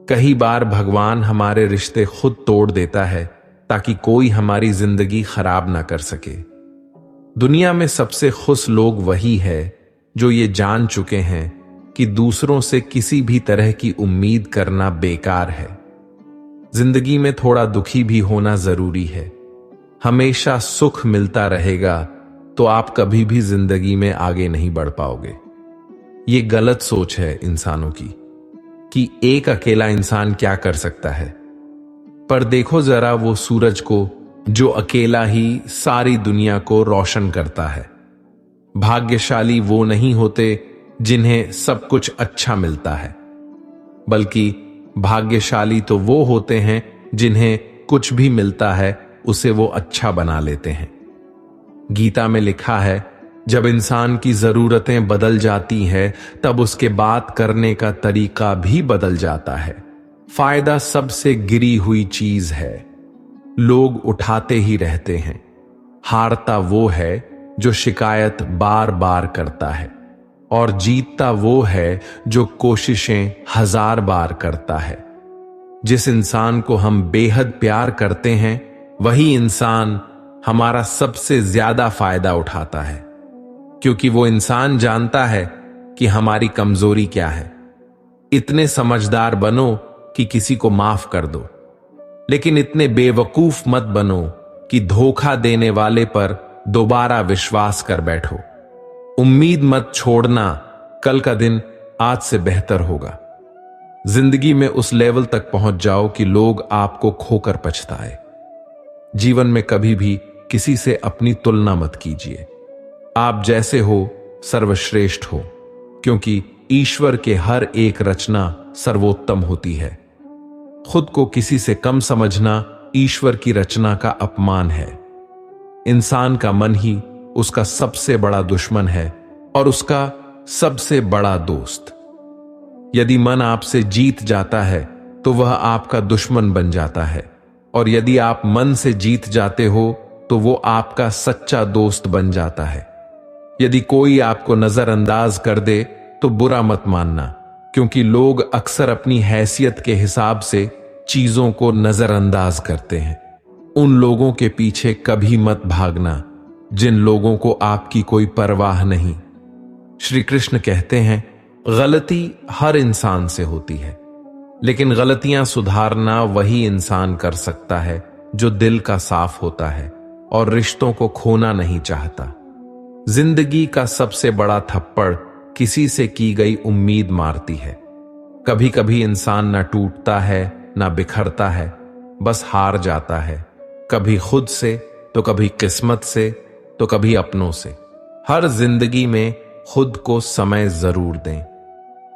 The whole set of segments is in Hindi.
कई बार भगवान हमारे रिश्ते खुद तोड़ देता है ताकि कोई हमारी जिंदगी खराब ना कर सके। दुनिया में सबसे खुश लोग वही है जो ये जान चुके हैं कि दूसरों से किसी भी तरह की उम्मीद करना बेकार है। जिंदगी में थोड़ा दुखी भी होना जरूरी है। हमेशा सुख मिलता रहेगा तो आप कभी भी जिंदगी में आगे नहीं बढ़ पाओगे। ये गलत सोच है इंसानों की कि एक अकेला इंसान क्या कर सकता है। पर देखो जरा वो सूरज को जो अकेला ही सारी दुनिया को रोशन करता है। भाग्यशाली वो नहीं होते जिन्हें सब कुछ अच्छा मिलता है, बल्कि भाग्यशाली तो वो होते हैं जिन्हें कुछ भी मिलता है उसे वो अच्छा बना लेते हैं। गीता में लिखा है, जब इंसान की जरूरतें बदल जाती है तब उसके बात करने का तरीका भी बदल जाता है। फायदा सबसे गिरी हुई चीज है। लोग उठाते ही रहते हैं। हारता वो है जो शिकायत बार बार करता है, और जीतता वो है जो कोशिशें 1000 बार करता है। जिस इंसान को हम बेहद प्यार करते हैं वही इंसान हमारा सबसे ज्यादा फायदा उठाता है, क्योंकि वो इंसान जानता है कि हमारी कमजोरी क्या है। इतने समझदार बनो कि किसी को माफ कर दो, लेकिन इतने बेवकूफ मत बनो कि धोखा देने वाले पर दोबारा विश्वास कर बैठो। उम्मीद मत छोड़ना, कल का दिन आज से बेहतर होगा। जिंदगी में उस लेवल तक पहुंच जाओ कि लोग आपको खोकर पछताए। जीवन में कभी भी किसी से अपनी तुलना मत कीजिए। आप जैसे हो सर्वश्रेष्ठ हो, क्योंकि ईश्वर के हर एक रचना सर्वोत्तम होती है। खुद को किसी से कम समझना ईश्वर की रचना का अपमान है। इंसान का मन ही उसका सबसे बड़ा दुश्मन है और उसका सबसे बड़ा दोस्त। यदि मन आपसे जीत जाता है तो वह आपका दुश्मन बन जाता है, और यदि आप मन से जीत जाते हो तो वो आपका सच्चा दोस्त बन जाता है। यदि कोई आपको नजरअंदाज कर दे तो बुरा मत मानना, क्योंकि लोग अक्सर अपनी हैसियत के हिसाब से चीजों को नजरअंदाज करते हैं। उन लोगों के पीछे कभी मत भागना जिन लोगों को आपकी कोई परवाह नहीं। श्री कृष्ण कहते हैं, गलती हर इंसान से होती है, लेकिन गलतियां सुधारना वही इंसान कर सकता है जो दिल का साफ होता है और रिश्तों को खोना नहीं चाहता। जिंदगी का सबसे बड़ा थप्पड़ किसी से की गई उम्मीद मारती है। कभी कभी इंसान ना टूटता है ना बिखरता है, बस हार जाता है। कभी खुद से तो कभी किस्मत से तो कभी अपनों से। हर जिंदगी में खुद को समय जरूर दें,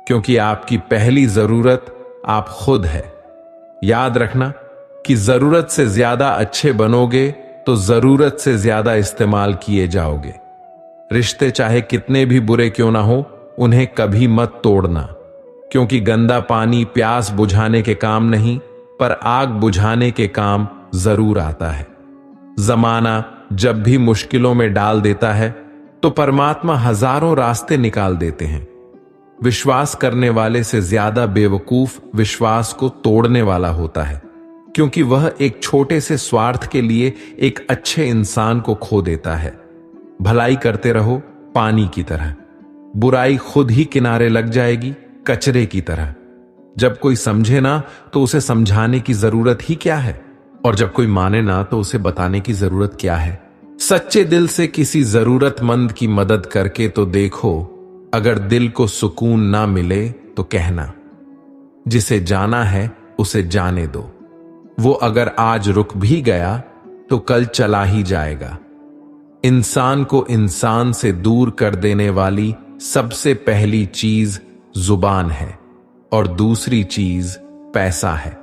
क्योंकि आपकी पहली जरूरत आप खुद है। याद रखना कि जरूरत से ज्यादा अच्छे बनोगे तो जरूरत से ज्यादा इस्तेमाल किए जाओगे। रिश्ते चाहे कितने भी बुरे क्यों ना हो, उन्हें कभी मत तोड़ना, क्योंकि गंदा पानी प्यास बुझाने के काम नहीं पर आग बुझाने के काम जरूर आता है। जमाना जब भी मुश्किलों में डाल देता है तो परमात्मा हजारों रास्ते निकाल देते हैं। विश्वास करने वाले से ज्यादा बेवकूफ विश्वास को तोड़ने वाला होता है, क्योंकि वह एक छोटे से स्वार्थ के लिए एक अच्छे इंसान को खो देता है। भलाई करते रहो पानी की तरह, बुराई खुद ही किनारे लग जाएगी कचरे की तरह। जब कोई समझे ना तो उसे समझाने की जरूरत ही क्या है, और जब कोई माने ना तो उसे बताने की जरूरत क्या है। सच्चे दिल से किसी जरूरतमंद की मदद करके तो देखो, अगर दिल को सुकून ना मिले तो कहना, जिसे जाना है उसे जाने दो। वो अगर आज रुक भी गया तो कल चला ही जाएगा। इंसान को इंसान से दूर कर देने वाली सबसे पहली चीज जुबान है और दूसरी चीज पैसा है।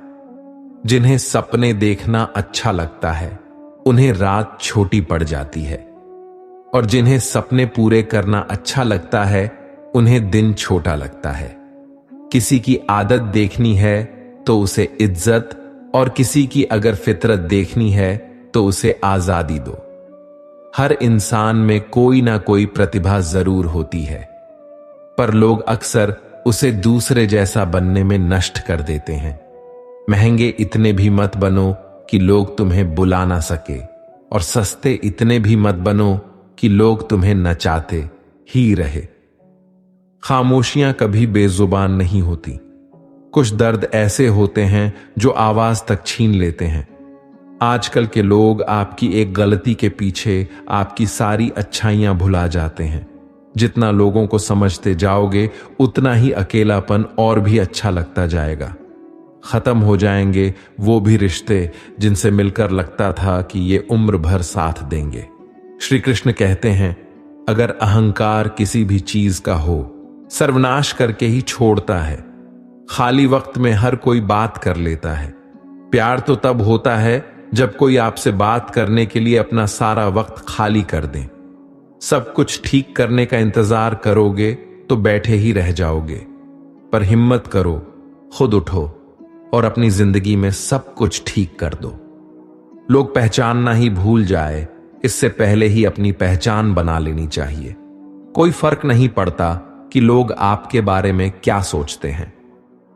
जिन्हें सपने देखना अच्छा लगता है उन्हें रात छोटी पड़ जाती है, और जिन्हें सपने पूरे करना अच्छा लगता है उन्हें दिन छोटा लगता है। किसी की आदत देखनी है तो उसे इज्जत, और किसी की अगर फितरत देखनी है तो उसे आजादी दो। हर इंसान में कोई ना कोई प्रतिभा जरूर होती है, पर लोग अक्सर उसे दूसरे जैसा बनने में नष्ट कर देते हैं। महंगे इतने भी मत बनो कि लोग तुम्हें बुला ना सके, और सस्ते इतने भी मत बनो कि लोग तुम्हें नचाते ही रहे। खामोशियां कभी बेजुबान नहीं होती। कुछ दर्द ऐसे होते हैं जो आवाज तक छीन लेते हैं। आजकल के लोग आपकी एक गलती के पीछे आपकी सारी अच्छाइयां भुला जाते हैं। जितना लोगों को समझते जाओगे उतना ही अकेलापन और भी अच्छा लगता जाएगा। खत्म हो जाएंगे वो भी रिश्ते जिनसे मिलकर लगता था कि ये उम्र भर साथ देंगे। श्री कृष्ण कहते हैं, अगर अहंकार किसी भी चीज का हो, सर्वनाश करके ही छोड़ता है। खाली वक्त में हर कोई बात कर लेता है। प्यार तो तब होता है जब कोई आपसे बात करने के लिए अपना सारा वक्त खाली कर दे। सब कुछ ठीक करने का इंतजार करोगे तो बैठे ही रह जाओगे। पर हिम्मत करो, खुद उठो और अपनी जिंदगी में सब कुछ ठीक कर दो। लोग पहचानना ही भूल जाए, इससे पहले ही अपनी पहचान बना लेनी चाहिए। कोई फर्क नहीं पड़ता कि लोग आपके बारे में क्या सोचते हैं।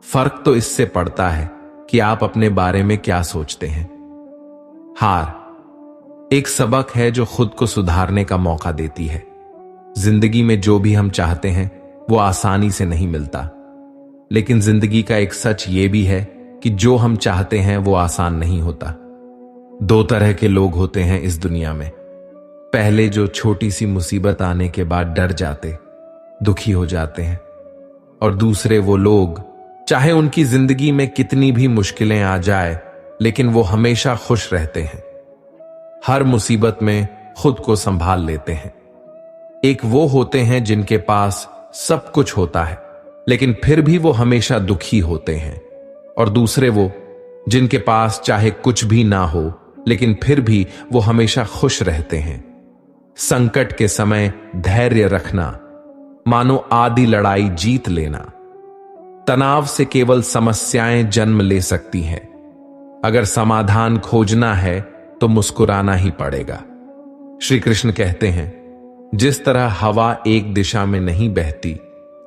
फर्क तो इससे पड़ता है कि आप अपने बारे में क्या सोचते हैं। हार एक सबक है जो खुद को सुधारने का मौका देती है। जिंदगी में जो भी हम चाहते हैं वो आसानी से नहीं मिलता, लेकिन जिंदगी का एक सच ये भी है कि जो हम चाहते हैं वो आसान नहीं होता। दो तरह के लोग होते हैं इस दुनिया में। पहले जो छोटी सी मुसीबत आने के बाद डर जाते, दुखी हो जाते हैं, और दूसरे वो लोग चाहे उनकी जिंदगी में कितनी भी मुश्किलें आ जाए लेकिन वो हमेशा खुश रहते हैं। हर मुसीबत में खुद को संभाल लेते हैं। एक वो होते हैं जिनके पास सब कुछ होता है लेकिन फिर भी वो हमेशा दुखी होते हैं, और दूसरे वो जिनके पास चाहे कुछ भी ना हो लेकिन फिर भी वो हमेशा खुश रहते हैं। संकट के समय धैर्य रखना मानो आधी लड़ाई जीत लेना। तनाव से केवल समस्याएं जन्म ले सकती हैं। अगर समाधान खोजना है तो मुस्कुराना ही पड़ेगा। श्री कृष्ण कहते हैं, जिस तरह हवा एक दिशा में नहीं बहती,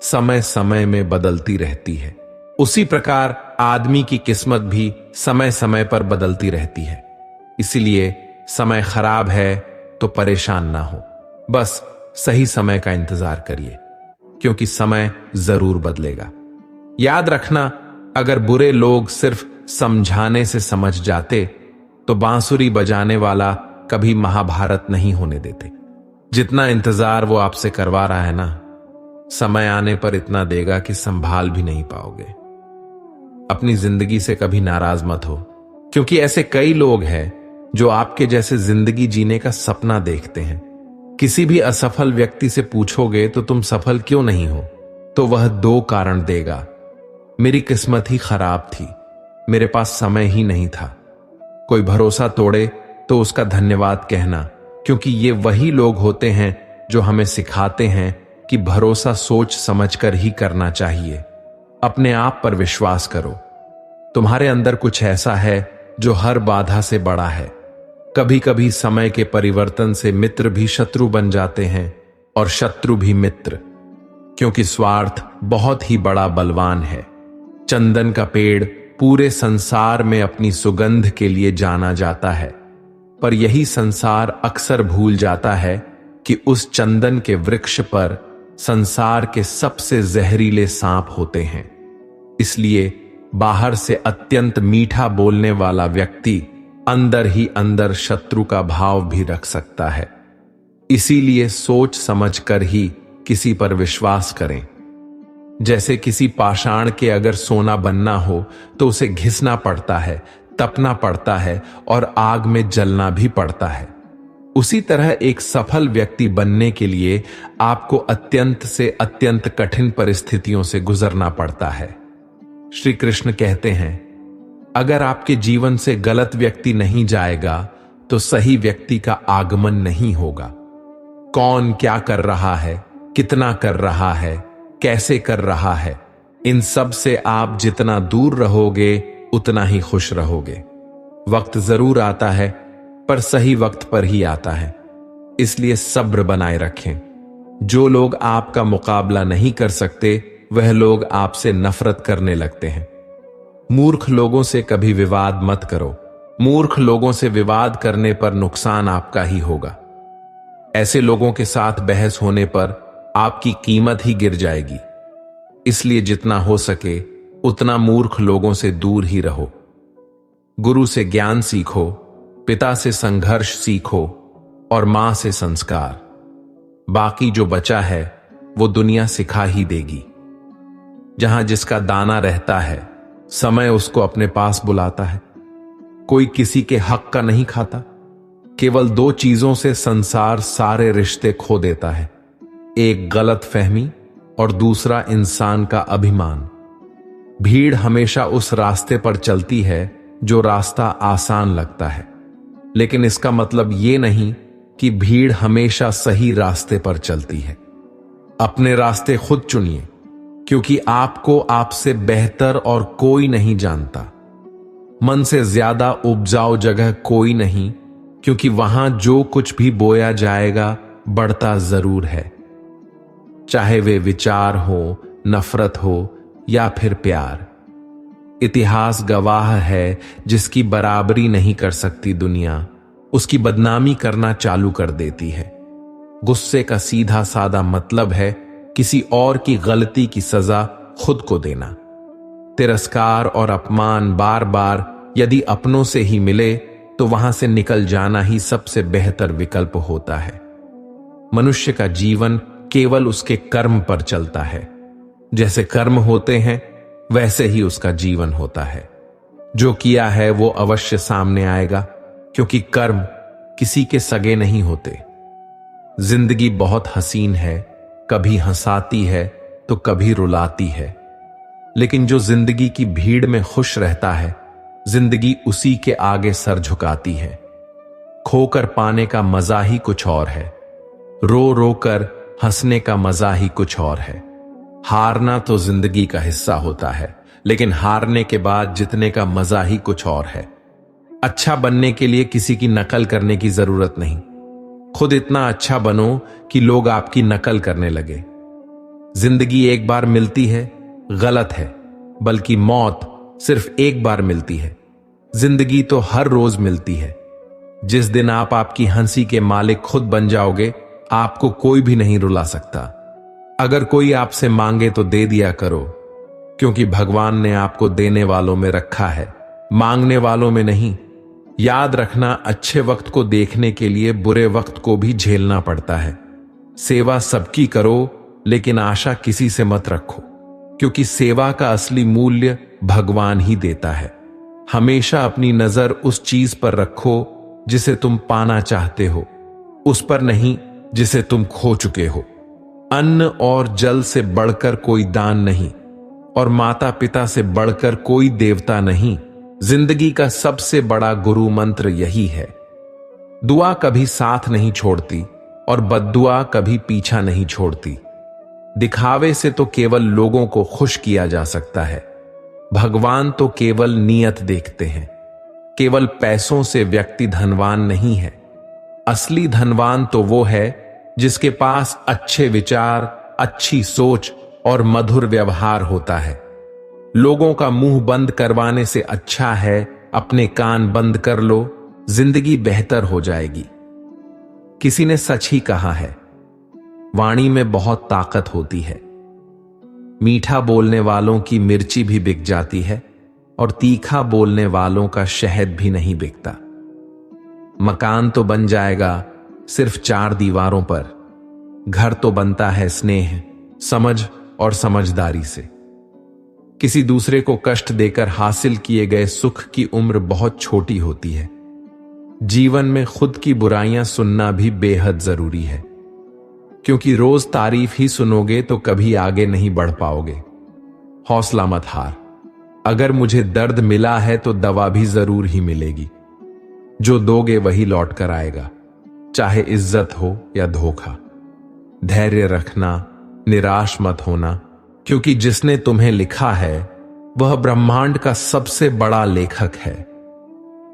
समय समय में बदलती रहती है, उसी प्रकार आदमी की किस्मत भी समय समय पर बदलती रहती है। इसलिए समय खराब है तो परेशान ना हो, बस सही समय का इंतजार करिए, क्योंकि समय जरूर बदलेगा। याद रखना, अगर बुरे लोग सिर्फ समझाने से समझ जाते तो बांसुरी बजाने वाला कभी महाभारत नहीं होने देते। जितना इंतजार वो आपसे करवा रहा है ना, समय आने पर इतना देगा कि संभाल भी नहीं पाओगे। अपनी जिंदगी से कभी नाराज मत हो, क्योंकि ऐसे कई लोग हैं जो आपके जैसे जिंदगी जीने का सपना देखते हैं। किसी भी असफल व्यक्ति से पूछोगे तो तुम सफल क्यों नहीं हो, तो वह दो कारण देगा। मेरी किस्मत ही खराब थी, मेरे पास समय ही नहीं था। कोई भरोसा तोड़े तो उसका धन्यवाद कहना, क्योंकि ये वही लोग होते हैं जो हमें सिखाते हैं कि भरोसा सोच समझकर ही करना चाहिए। अपने आप पर विश्वास करो। तुम्हारे अंदर कुछ ऐसा है जो हर बाधा से बड़ा है। कभी कभी समय के परिवर्तन से मित्र भी शत्रु बन जाते हैं और शत्रु भी मित्र, क्योंकि स्वार्थ बहुत ही बड़ा बलवान है। चंदन का पेड़ पूरे संसार में अपनी सुगंध के लिए जाना जाता है, पर यही संसार अक्सर भूल जाता है कि उस चंदन के वृक्ष पर संसार के सबसे जहरीले सांप होते हैं। इसलिए बाहर से अत्यंत मीठा बोलने वाला व्यक्ति अंदर ही अंदर शत्रु का भाव भी रख सकता है। इसीलिए सोच समझकर ही किसी पर विश्वास करें। जैसे किसी पाषाण के अगर सोना बनना हो तो उसे घिसना पड़ता है, तपना पड़ता है और आग में जलना भी पड़ता है। उसी तरह एक सफल व्यक्ति बनने के लिए आपको अत्यंत से अत्यंत कठिन परिस्थितियों से गुजरना पड़ता है। श्री कृष्ण कहते हैं, अगर आपके जीवन से गलत व्यक्ति नहीं जाएगा तो सही व्यक्ति का आगमन नहीं होगा। कौन क्या कर रहा है, कितना कर रहा है, कैसे कर रहा है, इन सब से आप जितना दूर रहोगे उतना ही खुश रहोगे। वक्त जरूर आता है, पर सही वक्त पर ही आता है। इसलिए सब्र बनाए रखें। जो लोग आपका मुकाबला नहीं कर सकते वह लोग आपसे नफरत करने लगते हैं। मूर्ख लोगों से कभी विवाद मत करो। मूर्ख लोगों से विवाद करने पर नुकसान आपका ही होगा। ऐसे लोगों के साथ बहस होने पर आपकी कीमत ही गिर जाएगी। इसलिए जितना हो सके उतना मूर्ख लोगों से दूर ही रहो। गुरु से ज्ञान सीखो, पिता से संघर्ष सीखो और मां से संस्कार। बाकी जो बचा है वो दुनिया सिखा ही देगी। जहां जिसका दाना रहता है, समय उसको अपने पास बुलाता है। कोई किसी के हक का नहीं खाता। केवल दो चीजों से संसार सारे रिश्ते खो देता है, एक गलत फहमी और दूसरा इंसान का अभिमान। भीड़ हमेशा उस रास्ते पर चलती है जो रास्ता आसान लगता है, लेकिन इसका मतलब यह नहीं कि भीड़ हमेशा सही रास्ते पर चलती है। अपने रास्ते खुद चुनिए, क्योंकि आपको आपसे बेहतर और कोई नहीं जानता। मन से ज्यादा उपजाऊ जगह कोई नहीं, क्योंकि वहां जो कुछ भी बोया जाएगा बढ़ता जरूर है। चाहे वे विचार हो, नफरत हो या फिर प्यार। इतिहास गवाह है, जिसकी बराबरी नहीं कर सकती दुनिया, उसकी बदनामी करना चालू कर देती है। गुस्से का सीधा सादा मतलब है किसी और की गलती की सजा खुद को देना। तिरस्कार और अपमान बार बार यदि अपनों से ही मिले तो वहां से निकल जाना ही सबसे बेहतर विकल्प होता है। मनुष्य का जीवन केवल उसके कर्म पर चलता है। जैसे कर्म होते हैं वैसे ही उसका जीवन होता है। जो किया है वो अवश्य सामने आएगा, क्योंकि कर्म किसी के सगे नहीं होते। जिंदगी बहुत हसीन है, कभी हंसाती है तो कभी रुलाती है। लेकिन जो जिंदगी की भीड़ में खुश रहता है, जिंदगी उसी के आगे सर झुकाती है। खोकर पाने का मजा ही कुछ और है, रो रो कर हंसने का मजा ही कुछ और है। हारना तो जिंदगी का हिस्सा होता है, लेकिन हारने के बाद जीतने का मजा ही कुछ और है। अच्छा बनने के लिए किसी की नकल करने की जरूरत नहीं। खुद इतना अच्छा बनो कि लोग आपकी नकल करने लगे। जिंदगी एक बार मिलती है, गलत है, बल्कि मौत सिर्फ एक बार मिलती है। जिंदगी तो हर रोज मिलती है। जिस दिन आप आपकी हंसी के मालिक खुद बन जाओगे, आपको कोई भी नहीं रुला सकता। अगर कोई आपसे मांगे तो दे दिया करो, क्योंकि भगवान ने आपको देने वालों में रखा है, मांगने वालों में नहीं। याद रखना, अच्छे वक्त को देखने के लिए बुरे वक्त को भी झेलना पड़ता है। सेवा सबकी करो, लेकिन आशा किसी से मत रखो, क्योंकि सेवा का असली मूल्य भगवान ही देता है। हमेशा अपनी नजर उस चीज पर रखो जिसे तुम पाना चाहते हो, उस पर नहीं जिसे तुम खो चुके हो। अन्न और जल से बढ़कर कोई दान नहीं, और माता पिता से बढ़कर कोई देवता नहीं। जिंदगी का सबसे बड़ा गुरु मंत्र यही है। दुआ कभी साथ नहीं छोड़ती और बद्दुआ कभी पीछा नहीं छोड़ती। दिखावे से तो केवल लोगों को खुश किया जा सकता है। भगवान तो केवल नियत देखते हैं। केवल पैसों से व्यक्ति धनवान नहीं है। असली धनवान तो वो है जिसके पास अच्छे विचार, अच्छी सोच और मधुर व्यवहार होता है। लोगों का मुंह बंद करवाने से अच्छा है अपने कान बंद कर लो, जिंदगी बेहतर हो जाएगी। किसी ने सच ही कहा है, वाणी में बहुत ताकत होती है। मीठा बोलने वालों की मिर्ची भी बिक जाती है, और तीखा बोलने वालों का शहद भी नहीं बिकता। मकान तो बन जाएगा सिर्फ 4 दीवारों पर, घर तो बनता है स्नेह, समझ और समझदारी से। किसी दूसरे को कष्ट देकर हासिल किए गए सुख की उम्र बहुत छोटी होती है। जीवन में खुद की बुराइयां सुनना भी बेहद जरूरी है, क्योंकि रोज तारीफ ही सुनोगे तो कभी आगे नहीं बढ़ पाओगे। हौसला मत हार। अगर मुझे दर्द मिला है तो दवा भी जरूर ही मिलेगी। जो दोगे वही लौट कर आएगा, चाहे इज्जत हो या धोखा। धैर्य रखना, निराश मत होना, क्योंकि जिसने तुम्हें लिखा है वह ब्रह्मांड का सबसे बड़ा लेखक है।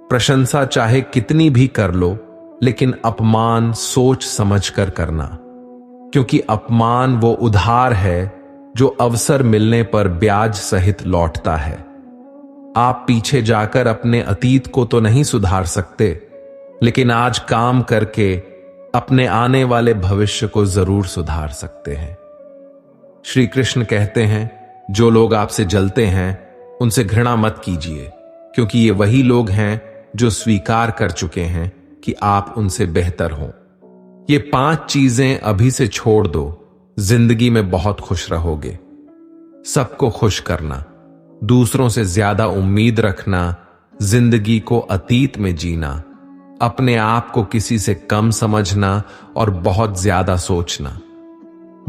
प्रशंसा चाहे कितनी भी कर लो, लेकिन अपमान सोच समझकर करना, क्योंकि अपमान वो उधार है जो अवसर मिलने पर ब्याज सहित लौटता है। आप पीछे जाकर अपने अतीत को तो नहीं सुधार सकते, लेकिन आज काम करके अपने आने वाले भविष्य को जरूर सुधार सकते हैं। श्री कृष्ण कहते हैं, जो लोग आपसे जलते हैं उनसे घृणा मत कीजिए, क्योंकि ये वही लोग हैं जो स्वीकार कर चुके हैं कि आप उनसे बेहतर हों। ये 5 चीजें अभी से छोड़ दो, जिंदगी में बहुत खुश रहोगे। सबको खुश करना, दूसरों से ज्यादा उम्मीद रखना, जिंदगी को अतीत में जीना, अपने आप को किसी से कम समझना और बहुत ज्यादा सोचना।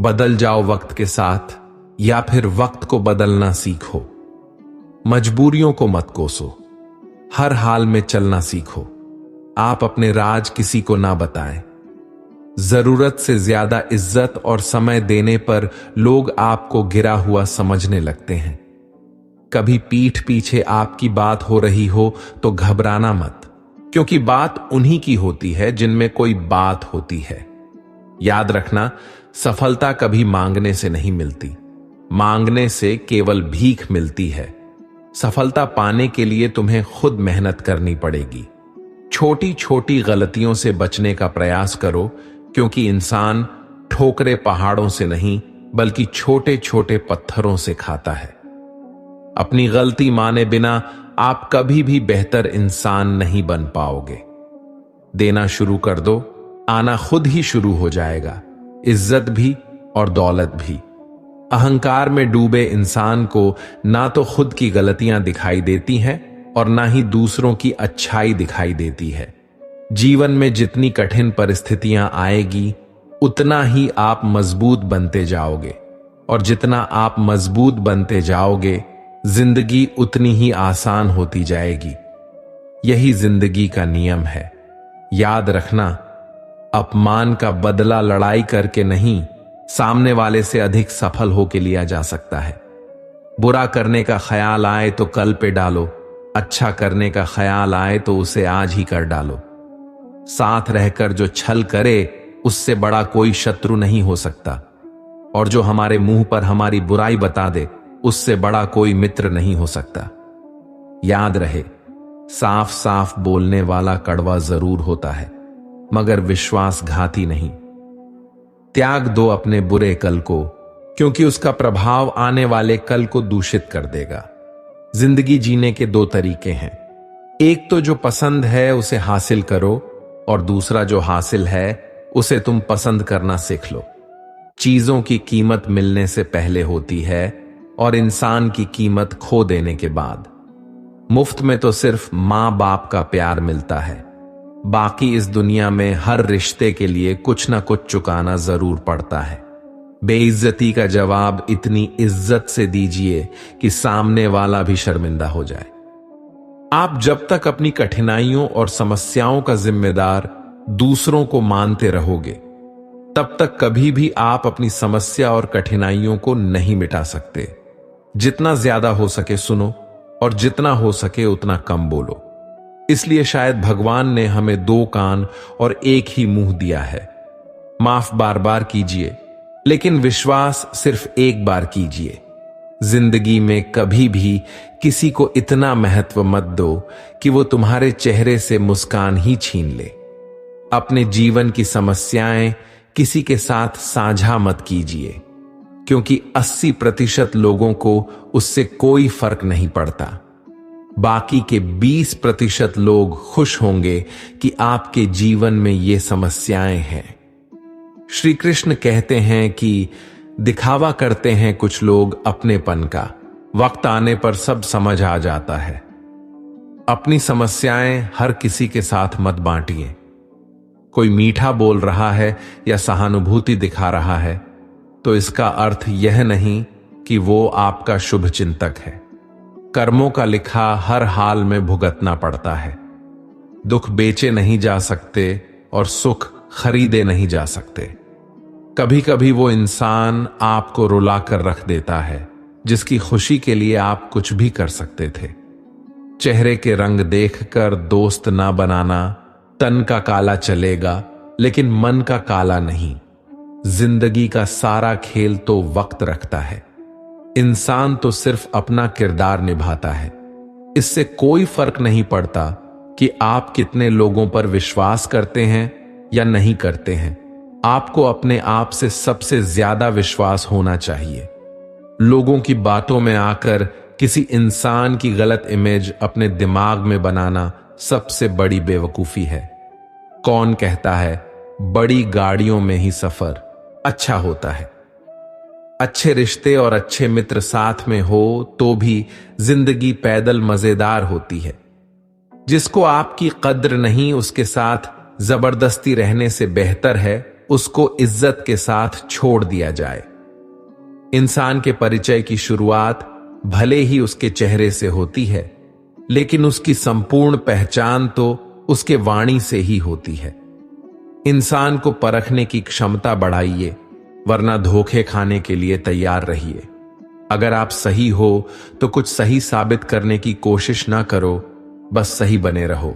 बदल जाओ वक्त के साथ या फिर वक्त को बदलना सीखो। मजबूरियों को मत कोसो, हर हाल में चलना सीखो। आप अपने राज किसी को ना बताएं। जरूरत से ज्यादा इज्जत और समय देने पर लोग आपको गिरा हुआ समझने लगते हैं। कभी पीठ पीछे आपकी बात हो रही हो तो घबराना मत, क्योंकि बात उन्हीं की होती है जिनमें कोई बात होती है। याद रखना, सफलता कभी मांगने से नहीं मिलती, मांगने से केवल भीख मिलती है। सफलता पाने के लिए तुम्हें खुद मेहनत करनी पड़ेगी। छोटी छोटी गलतियों से बचने का प्रयास करो, क्योंकि इंसान ठोकरे पहाड़ों से नहीं बल्कि छोटे छोटे पत्थरों से खाता है। अपनी गलती माने बिना आप कभी भी बेहतर इंसान नहीं बन पाओगे। देना शुरू कर दो, आना खुद ही शुरू हो जाएगा, इज्जत भी और दौलत भी। अहंकार में डूबे इंसान को ना तो खुद की गलतियां दिखाई देती हैं और ना ही दूसरों की अच्छाई दिखाई देती है। जीवन में जितनी कठिन परिस्थितियां आएगी, उतना ही आप मजबूत बनते जाओगे, और जितना आप मजबूत बनते जाओगे, जिंदगी उतनी ही आसान होती जाएगी। यही जिंदगी का नियम है। याद रखना, अपमान का बदला लड़ाई करके नहीं, सामने वाले से अधिक सफल होके लिया जा सकता है। बुरा करने का ख्याल आए तो कल पे डालो, अच्छा करने का ख्याल आए तो उसे आज ही कर डालो। साथ रहकर जो छल करे, उससे बड़ा कोई शत्रु नहीं हो सकता, और जो हमारे मुंह पर हमारी बुराई बता दे, उससे बड़ा कोई मित्र नहीं हो सकता। याद रहे, साफ साफ बोलने वाला कड़वा जरूर होता है, मगर विश्वासघाती नहीं। त्याग दो अपने बुरे कल को, क्योंकि उसका प्रभाव आने वाले कल को दूषित कर देगा। जिंदगी जीने के 2 तरीके हैं, एक तो जो पसंद है उसे हासिल करो, और दूसरा जो हासिल है उसे तुम पसंद करना सीख लो। चीजों की कीमत मिलने से पहले होती है, और इंसान की कीमत खो देने के बाद। मुफ्त में तो सिर्फ मां बाप का प्यार मिलता है, बाकी इस दुनिया में हर रिश्ते के लिए कुछ ना कुछ चुकाना जरूर पड़ता है। बेइज्जती का जवाब इतनी इज्जत से दीजिए कि सामने वाला भी शर्मिंदा हो जाए। आप जब तक अपनी कठिनाइयों और समस्याओं का जिम्मेदार दूसरों को मानते रहोगे, तब तक कभी भी आप अपनी समस्या और कठिनाइयों को नहीं मिटा सकते। जितना ज्यादा हो सके सुनो, और जितना हो सके उतना कम बोलो। इसलिए शायद भगवान ने हमें 2 कान और एक ही मुंह दिया है। माफ बार बार कीजिए, लेकिन विश्वास सिर्फ एक बार कीजिए। जिंदगी में कभी भी किसी को इतना महत्व मत दो कि वो तुम्हारे चेहरे से मुस्कान ही छीन ले। अपने जीवन की समस्याएं किसी के साथ साझा मत कीजिए, क्योंकि 80% लोगों को उससे कोई फर्क नहीं पड़ता। बाकी के 20% लोग खुश होंगे कि आपके जीवन में ये समस्याएं हैं। श्री कृष्ण कहते हैं कि दिखावा करते हैं कुछ लोग अपनेपन का, वक्त आने पर सब समझ आ जाता है। अपनी समस्याएं हर किसी के साथ मत बांटिए। कोई मीठा बोल रहा है या सहानुभूति दिखा रहा है, तो इसका अर्थ यह नहीं कि वो आपका शुभ चिंतक है। कर्मों का लिखा हर हाल में भुगतना पड़ता है। दुख बेचे नहीं जा सकते और सुख खरीदे नहीं जा सकते। कभी कभी वो इंसान आपको रुला कर रख देता है, जिसकी खुशी के लिए आप कुछ भी कर सकते थे। चेहरे के रंग देखकर दोस्त ना बनाना। तन का काला चलेगा, लेकिन मन का काला नहीं। जिंदगी का सारा खेल तो वक्त रखता है। इंसान तो सिर्फ अपना किरदार निभाता है। इससे कोई फर्क नहीं पड़ता कि आप कितने लोगों पर विश्वास करते हैं या नहीं करते हैं। आपको अपने आप से सबसे ज्यादा विश्वास होना चाहिए। लोगों की बातों में आकर किसी इंसान की गलत इमेज अपने दिमाग में बनाना सबसे बड़ी बेवकूफी है। कौन कहता है बड़ी गाड़ियों में ही सफर अच्छा होता है? अच्छे रिश्ते और अच्छे मित्र साथ में हो तो भी जिंदगी पैदल मजेदार होती है। जिसको आपकी कद्र नहीं, उसके साथ जबरदस्ती रहने से बेहतर है उसको इज्जत के साथ छोड़ दिया जाए। इंसान के परिचय की शुरुआत भले ही उसके चेहरे से होती है, लेकिन उसकी संपूर्ण पहचान तो उसके वाणी से ही होती है। इंसान को परखने की क्षमता बढ़ाइए, वरना धोखे खाने के लिए तैयार रहिए। अगर आप सही हो तो कुछ सही साबित करने की कोशिश ना करो, बस सही बने रहो।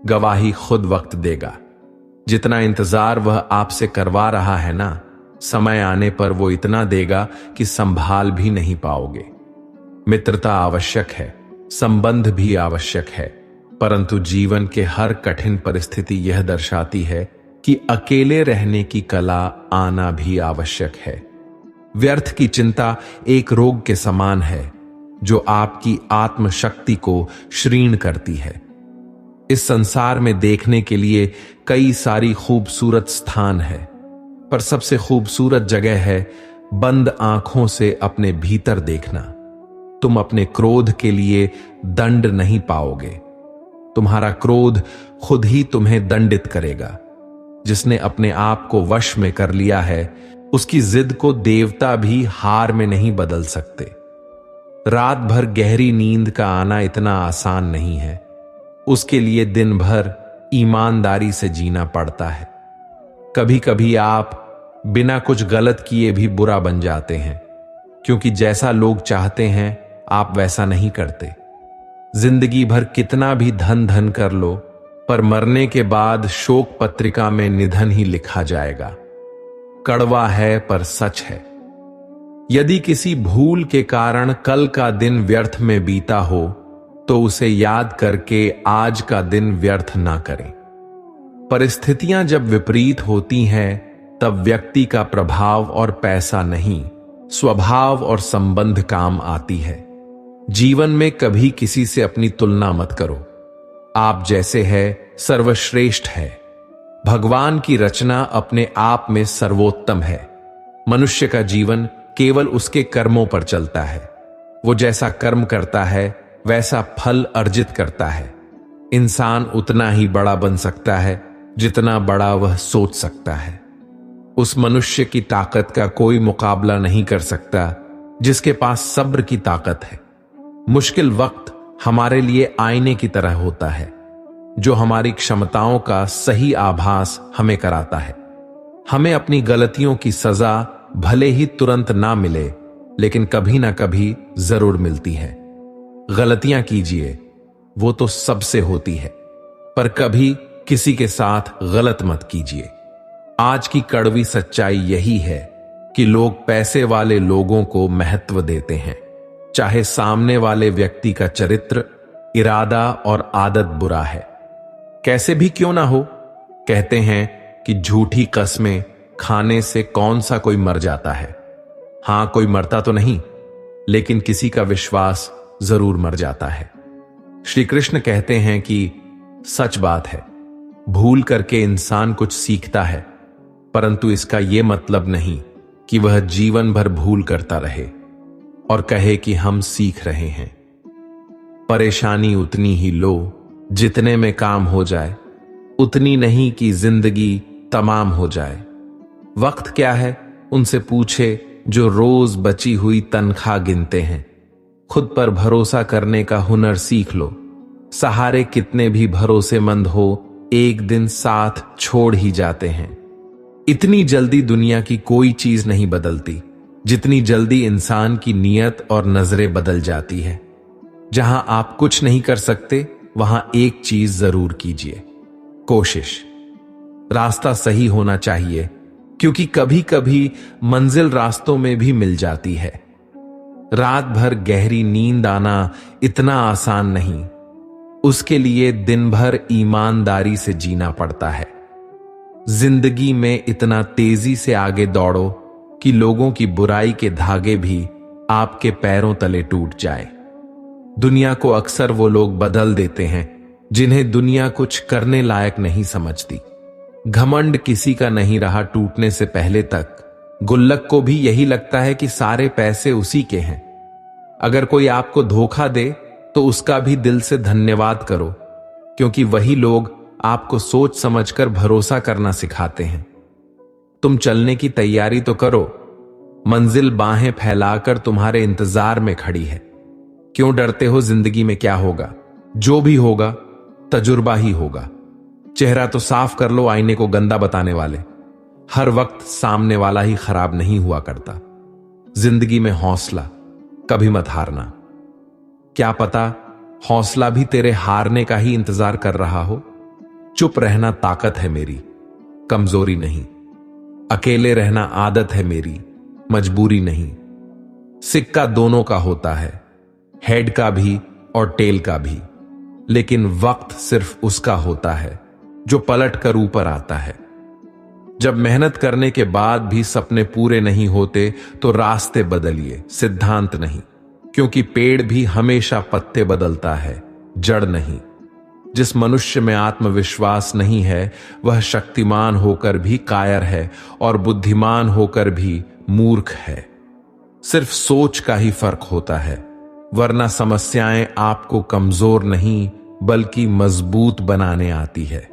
गवाही खुद वक्त देगा। जितना इंतजार वह आपसे करवा रहा है ना, समय आने पर वो इतना देगा कि संभाल भी नहीं पाओगे। मित्रता आवश्यक है, संबंध भी आवश्यक है, परंतु जीवन के हर कठिन परिस्थिति यह दर्शाती है कि अकेले रहने की कला आना भी आवश्यक है। व्यर्थ की चिंता एक रोग के समान है जो आपकी आत्मशक्ति को क्षीण करती है। इस संसार में देखने के लिए कई सारी खूबसूरत स्थान है, पर सबसे खूबसूरत जगह है बंद आंखों से अपने भीतर देखना। तुम अपने क्रोध के लिए दंड नहीं पाओगे, तुम्हारा क्रोध खुद ही तुम्हें दंडित करेगा। जिसने अपने आप को वश में कर लिया है, उसकी जिद को देवता भी हार में नहीं बदल सकते। रात भर गहरी नींद का आना इतना आसान नहीं है, उसके लिए दिन भर ईमानदारी से जीना पड़ता है। कभी कभी आप बिना कुछ गलत किए भी बुरा बन जाते हैं, क्योंकि जैसा लोग चाहते हैं आप वैसा नहीं करते। जिंदगी भर कितना भी धन धन कर लो, पर मरने के बाद शोक पत्रिका में निधन ही लिखा जाएगा। कड़वा है पर सच है। यदि किसी भूल के कारण कल का दिन व्यर्थ में बीता हो, तो उसे याद करके आज का दिन व्यर्थ ना करें। परिस्थितियां जब विपरीत होती हैं, तब व्यक्ति का प्रभाव और पैसा नहीं, स्वभाव और संबंध काम आती है। जीवन में कभी किसी से अपनी तुलना मत करो। आप जैसे है सर्वश्रेष्ठ है। भगवान की रचना अपने आप में सर्वोत्तम है। मनुष्य का जीवन केवल उसके कर्मों पर चलता है। वो जैसा कर्म करता है वैसा फल अर्जित करता है। इंसान उतना ही बड़ा बन सकता है जितना बड़ा वह सोच सकता है। उस मनुष्य की ताकत का कोई मुकाबला नहीं कर सकता जिसके पास सब्र की ताकत है। मुश्किल वक्त हमारे लिए आईने की तरह होता है, जो हमारी क्षमताओं का सही आभास हमें कराता है। हमें अपनी गलतियों की सजा भले ही तुरंत ना मिले, लेकिन कभी ना कभी जरूर मिलती है। गलतियां कीजिए, वो तो सबसे होती है, पर कभी किसी के साथ गलत मत कीजिए। आज की कड़वी सच्चाई यही है कि लोग पैसे वाले लोगों को महत्व देते हैं, चाहे सामने वाले व्यक्ति का चरित्र, इरादा और आदत बुरा है। कैसे भी क्यों ना हो, कहते हैं कि झूठी कस्में खाने से कौन सा कोई मर जाता है। हां, कोई मरता तो नहीं, लेकिन किसी का विश्वास जरूर मर जाता है। श्री कृष्ण कहते हैं कि सच बात है, भूल करके इंसान कुछ सीखता है, परंतु इसका यह मतलब नहीं कि वह जीवन भर भूल करता रहे और कहे कि हम सीख रहे हैं। परेशानी उतनी ही लो जितने में काम हो जाए, उतनी नहीं कि जिंदगी तमाम हो जाए। वक्त क्या है उनसे पूछे जो रोज बची हुई तनख्वाह गिनते हैं। खुद पर भरोसा करने का हुनर सीख लो। सहारे कितने भी भरोसेमंद हो, एक दिन साथ छोड़ ही जाते हैं। इतनी जल्दी दुनिया की कोई चीज नहीं बदलती जितनी जल्दी इंसान की नीयत और नजरें बदल जाती है। जहां आप कुछ नहीं कर सकते, वहां एक चीज जरूर कीजिए, कोशिश। रास्ता सही होना चाहिए, क्योंकि कभी कभी मंजिल रास्तों में भी मिल जाती है। रात भर गहरी नींद आना इतना आसान नहीं, उसके लिए दिन भर ईमानदारी से जीना पड़ता है। जिंदगी में इतना तेजी से आगे दौड़ो कि लोगों की बुराई के धागे भी आपके पैरों तले टूट जाए। दुनिया को अक्सर वो लोग बदल देते हैं जिन्हें दुनिया कुछ करने लायक नहीं समझती। घमंड किसी का नहीं रहा टूटने से पहले तक। गुल्लक को भी यही लगता है कि सारे पैसे उसी के हैं। अगर कोई आपको धोखा दे तो उसका भी दिल से धन्यवाद करो, क्योंकि वही लोग आपको सोच समझकर भरोसा करना सिखाते हैं। तुम चलने की तैयारी तो करो, मंजिल बाहें फैलाकर तुम्हारे इंतजार में खड़ी है। क्यों डरते हो? जिंदगी में क्या होगा? जो भी होगा तजुर्बा ही होगा। चेहरा तो साफ कर लो आईने को गंदा बताने वाले। हर वक्त सामने वाला ही खराब नहीं हुआ करता। जिंदगी में हौसला कभी मत हारना। क्या पता हौसला भी तेरे हारने का ही इंतजार कर रहा हो। चुप रहना ताकत है मेरी, कमजोरी नहीं। अकेले रहना आदत है मेरी, मजबूरी नहीं। सिक्का दोनों का होता है, हेड का भी और टेल का भी, लेकिन वक्त सिर्फ उसका होता है जो पलट कर ऊपर आता है। जब मेहनत करने के बाद भी सपने पूरे नहीं होते तो रास्ते बदलिए, सिद्धांत नहीं, क्योंकि पेड़ भी हमेशा पत्ते बदलता है, जड़ नहीं। जिस मनुष्य में आत्मविश्वास नहीं है वह शक्तिमान होकर भी कायर है और बुद्धिमान होकर भी मूर्ख है। सिर्फ सोच का ही फर्क होता है, वरना समस्याएं आपको कमजोर नहीं बल्कि मजबूत बनाने आती है।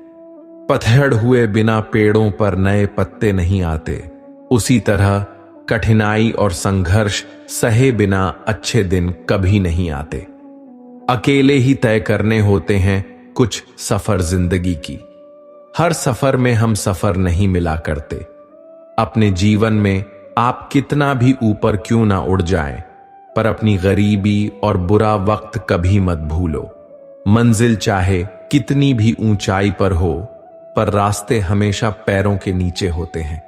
पतझड़ हुए बिना पेड़ों पर नए पत्ते नहीं आते, उसी तरह कठिनाई और संघर्ष सहे बिना अच्छे दिन कभी नहीं आते। अकेले ही तय करने होते हैं कुछ सफर जिंदगी की। हर सफर में हम सफर नहीं मिला करते। अपने जीवन में आप कितना भी ऊपर क्यों ना उड़ जाएं, पर अपनी गरीबी और बुरा वक्त कभी मत भूलो। मंजिल चाहे कितनी भी ऊंचाई पर हो, पर रास्ते हमेशा पैरों के नीचे होते हैं।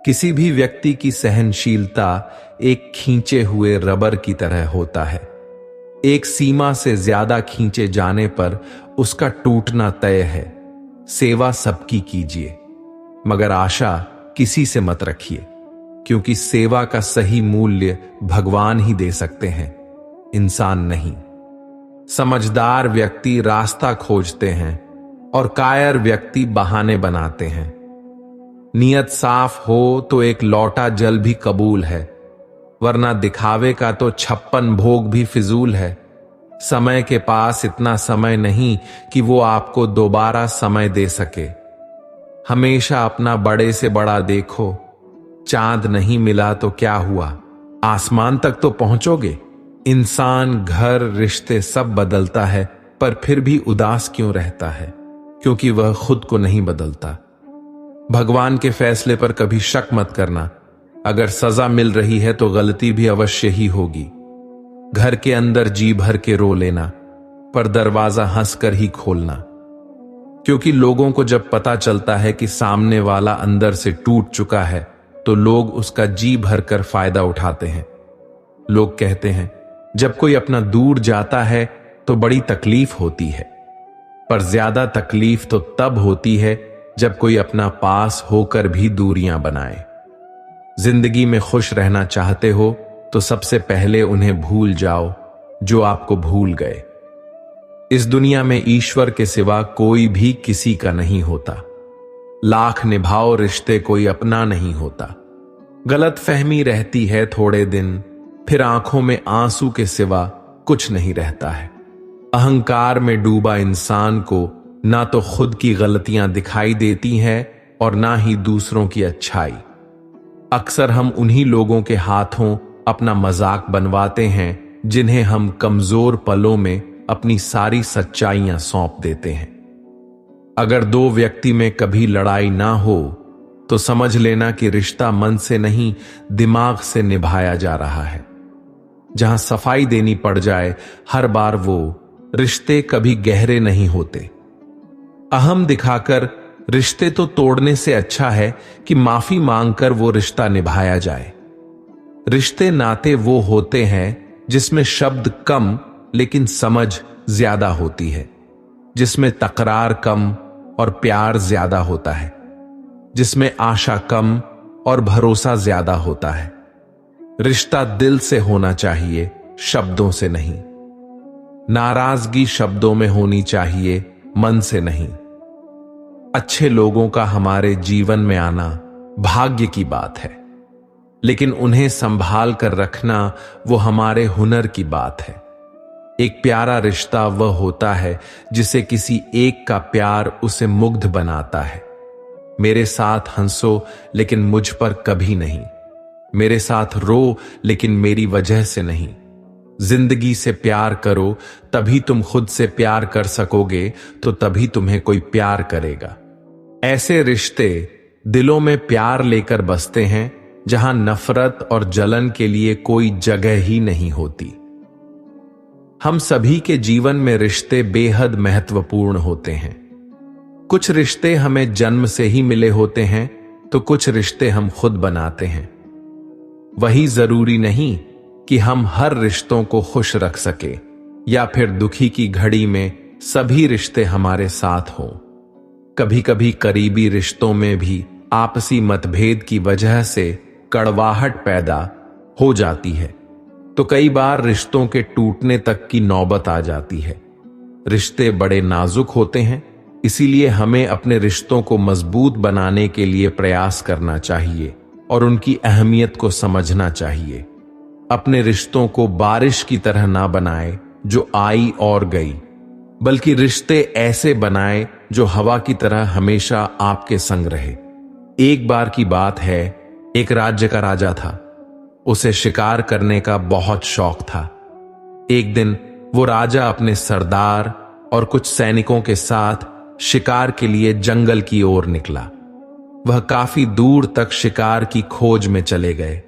किसी भी व्यक्ति की सहनशीलता एक खींचे हुए रबर की तरह होता है। एक सीमा से ज्यादा खींचे जाने पर उसका टूटना तय है। सेवा सबकी कीजिए, मगर आशा किसी से मत रखिए, क्योंकि सेवा का सही मूल्य भगवान ही दे सकते हैं, इंसान नहीं। समझदार व्यक्ति रास्ता खोजते हैं और कायर व्यक्ति बहाने बनाते हैं। नियत साफ हो तो एक लौटा जल भी कबूल है, वरना दिखावे का तो 56 भोग भी फिजूल है। समय के पास इतना समय नहीं कि वो आपको दोबारा समय दे सके। हमेशा अपना बड़े से बड़ा देखो। चांद नहीं मिला तो क्या हुआ, आसमान तक तो पहुंचोगे। इंसान, घर, रिश्ते सब बदलता है, पर फिर भी उदास क्यों रहता है? क्योंकि वह खुद को नहीं बदलता। भगवान के फैसले पर कभी शक मत करना। अगर सजा मिल रही है तो गलती भी अवश्य ही होगी। घर के अंदर जी भर के रो लेना, पर दरवाजा हंसकर ही खोलना, क्योंकि लोगों को जब पता चलता है कि सामने वाला अंदर से टूट चुका है तो लोग उसका जी भर कर फायदा उठाते हैं। लोग कहते हैं जब कोई अपना दूर जाता है तो बड़ी तकलीफ होती है, पर ज्यादा तकलीफ तो तब होती है जब कोई अपना पास होकर भी दूरियां बनाए। जिंदगी में खुश रहना चाहते हो तो सबसे पहले उन्हें भूल जाओ जो आपको भूल गए। इस दुनिया में ईश्वर के सिवा कोई भी किसी का नहीं होता। लाख निभाओ रिश्ते कोई अपना नहीं होता। गलत फहमी रहती है थोड़े दिन, फिर आंखों में आंसू के सिवा कुछ नहीं रहता है। अहंकार में डूबा इंसान को ना तो खुद की गलतियां दिखाई देती हैं और ना ही दूसरों की अच्छाई। अक्सर हम उन्हीं लोगों के हाथों अपना मजाक बनवाते हैं जिन्हें हम कमजोर पलों में अपनी सारी सच्चाइयां सौंप देते हैं। अगर दो व्यक्ति में कभी लड़ाई ना हो तो समझ लेना कि रिश्ता मन से नहीं दिमाग से निभाया जा रहा है। जहां सफाई देनी पड़ जाए हर बार, वो रिश्ते कभी गहरे नहीं होते। अहम दिखाकर रिश्ते तो तोड़ने से अच्छा है कि माफी मांगकर वो रिश्ता निभाया जाए। रिश्ते नाते वो होते हैं जिसमें शब्द कम लेकिन समझ ज्यादा होती है, जिसमें तकरार कम और प्यार ज्यादा होता है, जिसमें आशा कम और भरोसा ज्यादा होता है। रिश्ता दिल से होना चाहिए, शब्दों से नहीं। नाराजगी शब्दों में होनी चाहिए, मन से नहीं। अच्छे लोगों का हमारे जीवन में आना भाग्य की बात है, लेकिन उन्हें संभाल कर रखना वो हमारे हुनर की बात है। एक प्यारा रिश्ता वह होता है जिसे किसी एक का प्यार उसे मुग्ध बनाता है। मेरे साथ हंसो लेकिन मुझ पर कभी नहीं, मेरे साथ रो लेकिन मेरी वजह से नहीं। जिंदगी से प्यार करो, तभी तुम खुद से प्यार कर सकोगे, तो तभी तुम्हें कोई प्यार करेगा। ऐसे रिश्ते दिलों में प्यार लेकर बसते हैं जहां नफरत और जलन के लिए कोई जगह ही नहीं होती। हम सभी के जीवन में रिश्ते बेहद महत्वपूर्ण होते हैं। कुछ रिश्ते हमें जन्म से ही मिले होते हैं, तो कुछ रिश्ते हम खुद बनाते हैं। वही जरूरी नहीं कि हम हर रिश्तों को खुश रख सके या फिर दुखी की घड़ी में सभी रिश्ते हमारे साथ हों। कभी कभी करीबी रिश्तों में भी आपसी मतभेद की वजह से कड़वाहट पैदा हो जाती है, तो कई बार रिश्तों के टूटने तक की नौबत आ जाती है। रिश्ते बड़े नाजुक होते हैं, इसीलिए हमें अपने रिश्तों को मजबूत बनाने के लिए प्रयास करना चाहिए और उनकी अहमियत को समझना चाहिए। अपने रिश्तों को बारिश की तरह ना बनाए जो आई और गई, बल्कि रिश्ते ऐसे बनाए जो हवा की तरह हमेशा आपके संग रहे। एक बार की बात है, एक राज्य का राजा था। उसे शिकार करने का बहुत शौक था। एक दिन वो राजा अपने सरदार और कुछ सैनिकों के साथ शिकार के लिए जंगल की ओर निकला। वह काफी दूर तक शिकार की खोज में चले गए।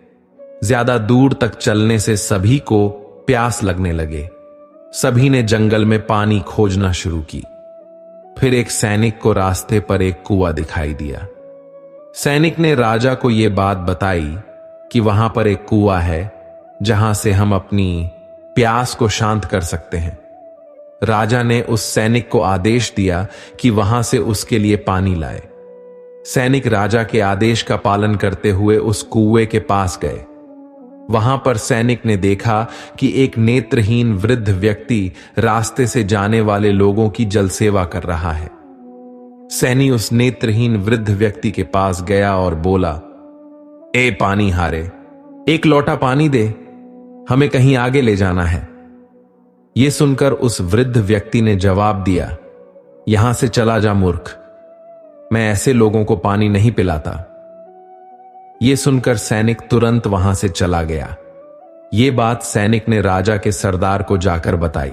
ज्यादा दूर तक चलने से सभी को प्यास लगने लगे। सभी ने जंगल में पानी खोजना शुरू की। फिर एक सैनिक को रास्ते पर एक कुआं दिखाई दिया। सैनिक ने राजा को यह बात बताई कि वहां पर एक कुआं है जहां से हम अपनी प्यास को शांत कर सकते हैं। राजा ने उस सैनिक को आदेश दिया कि वहां से उसके लिए पानी लाए। सैनिक राजा के आदेश का पालन करते हुए उस कुएं के पास गए। वहां पर सैनिक ने देखा कि एक नेत्रहीन वृद्ध व्यक्ति रास्ते से जाने वाले लोगों की जल सेवा कर रहा है। सैनी उस नेत्रहीन वृद्ध व्यक्ति के पास गया और बोला, ए पानी हारे, एक लोटा पानी दे, हमें कहीं आगे ले जाना है। यह सुनकर उस वृद्ध व्यक्ति ने जवाब दिया, यहां से चला जा मूर्ख, मैं ऐसे लोगों को पानी नहीं पिलाता। यह सुनकर सैनिक तुरंत वहां से चला गया। यह बात सैनिक ने राजा के सरदार को जाकर बताई।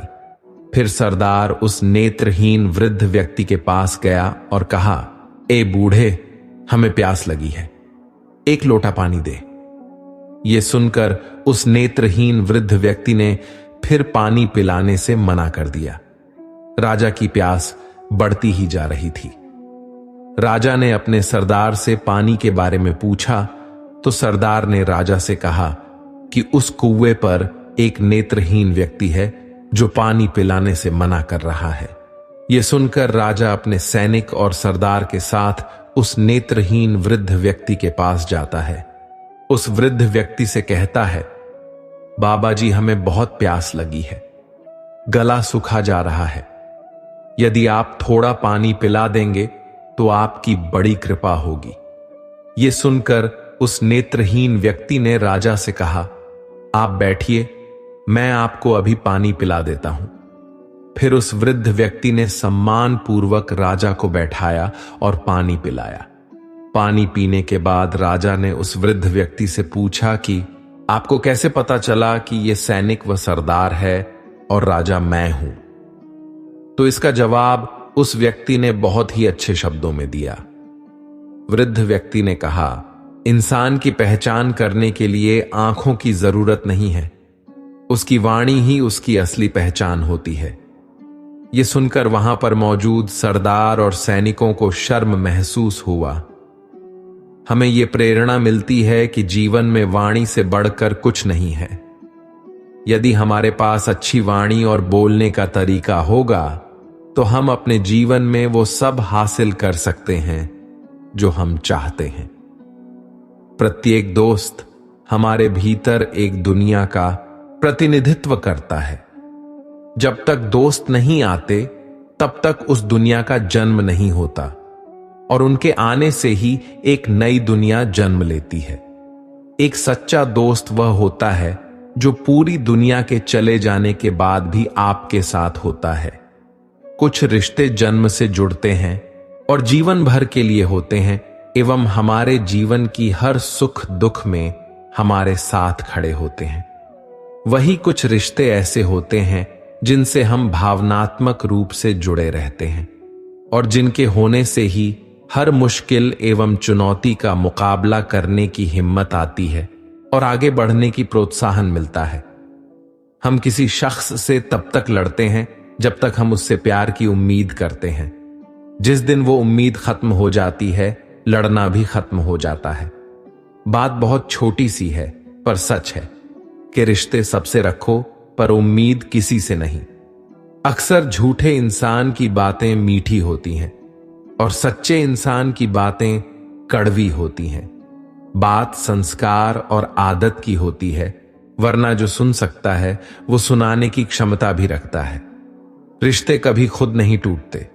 फिर सरदार उस नेत्रहीन वृद्ध व्यक्ति के पास गया और कहा, ए बूढ़े, हमें प्यास लगी है, एक लोटा पानी दे। यह सुनकर उस नेत्रहीन वृद्ध व्यक्ति ने फिर पानी पिलाने से मना कर दिया। राजा की प्यास बढ़ती ही जा रही थी। राजा ने अपने सरदार से पानी के बारे में पूछा तो सरदार ने राजा से कहा कि उस कुएं पर एक नेत्रहीन व्यक्ति है जो पानी पिलाने से मना कर रहा है। यह सुनकर राजा अपने सैनिक और सरदार के साथ उस नेत्रहीन वृद्ध व्यक्ति के पास जाता है। उस वृद्ध व्यक्ति से कहता है, बाबा जी, हमें बहुत प्यास लगी है, गला सूखा जा रहा है, यदि आप थोड़ा पानी पिला देंगे तो आपकी बड़ी कृपा होगी। यह सुनकर उस नेत्रहीन व्यक्ति ने राजा से कहा, आप बैठिए, मैं आपको अभी पानी पिला देता हूं। फिर उस वृद्ध व्यक्ति ने सम्मान पूर्वक राजा को बैठाया और पानी पिलाया। पानी पीने के बाद राजा ने उस वृद्ध व्यक्ति से पूछा कि आपको कैसे पता चला कि यह सैनिक व सरदार है और राजा मैं हूं? तो इसका जवाब उस व्यक्ति ने बहुत ही अच्छे शब्दों में दिया। वृद्ध व्यक्ति ने कहा, इंसान की पहचान करने के लिए आंखों की जरूरत नहीं है, उसकी वाणी ही उसकी असली पहचान होती है। यह सुनकर वहां पर मौजूद सरदार और सैनिकों को शर्म महसूस हुआ। हमें ये प्रेरणा मिलती है कि जीवन में वाणी से बढ़कर कुछ नहीं है। यदि हमारे पास अच्छी वाणी और बोलने का तरीका होगा तो हम अपने जीवन में वो सब हासिल कर सकते हैं जो हम चाहते हैं। प्रत्येक दोस्त हमारे भीतर एक दुनिया का प्रतिनिधित्व करता है। जब तक दोस्त नहीं आते तब तक उस दुनिया का जन्म नहीं होता और उनके आने से ही एक नई दुनिया जन्म लेती है। एक सच्चा दोस्त वह होता है जो पूरी दुनिया के चले जाने के बाद भी आपके साथ होता है। कुछ रिश्ते जन्म से जुड़ते हैं और जीवन भर के लिए होते हैं एवं हमारे जीवन की हर सुख दुख में हमारे साथ खड़े होते हैं। वही कुछ रिश्ते ऐसे होते हैं जिनसे हम भावनात्मक रूप से जुड़े रहते हैं और जिनके होने से ही हर मुश्किल एवं चुनौती का मुकाबला करने की हिम्मत आती है और आगे बढ़ने की प्रोत्साहन मिलता है। हम किसी शख्स से तब तक लड़ते हैं जब तक हम उससे प्यार की उम्मीद करते हैं। जिस दिन वो उम्मीद खत्म हो जाती है, लड़ना भी खत्म हो जाता है। बात बहुत छोटी सी है पर सच है कि रिश्ते सबसे रखो पर उम्मीद किसी से नहीं। अक्सर झूठे इंसान की बातें मीठी होती हैं और सच्चे इंसान की बातें कड़वी होती हैं। बात संस्कार और आदत की होती है, वरना जो सुन सकता है वो सुनाने की क्षमता भी रखता है। रिश्ते कभी खुद नहीं टूटते,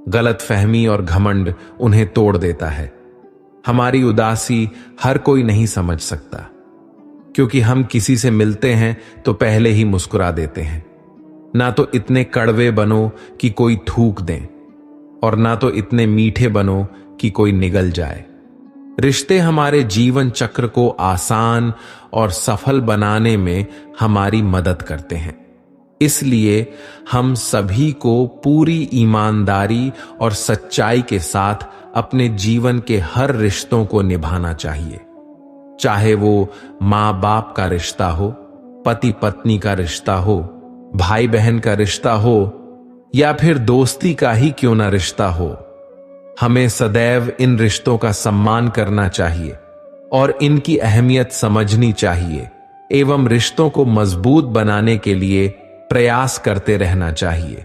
गलतफहमी और घमंड उन्हें तोड़ देता है। हमारी उदासी हर कोई नहीं समझ सकता, क्योंकि हम किसी से मिलते हैं तो पहले ही मुस्कुरा देते हैं। ना तो इतने कड़वे बनो कि कोई थूक दें और ना तो इतने मीठे बनो कि कोई निगल जाए। रिश्ते हमारे जीवन चक्र को आसान और सफल बनाने में हमारी मदद करते हैं। इसलिए हम सभी को पूरी ईमानदारी और सच्चाई के साथ अपने जीवन के हर रिश्तों को निभाना चाहिए। चाहे वो माँ बाप का रिश्ता हो, पति पत्नी का रिश्ता हो, भाई बहन का रिश्ता हो या फिर दोस्ती का ही क्यों ना रिश्ता हो, हमें सदैव इन रिश्तों का सम्मान करना चाहिए और इनकी अहमियत समझनी चाहिए एवं रिश्तों को मजबूत बनाने के लिए प्रयास करते रहना चाहिए।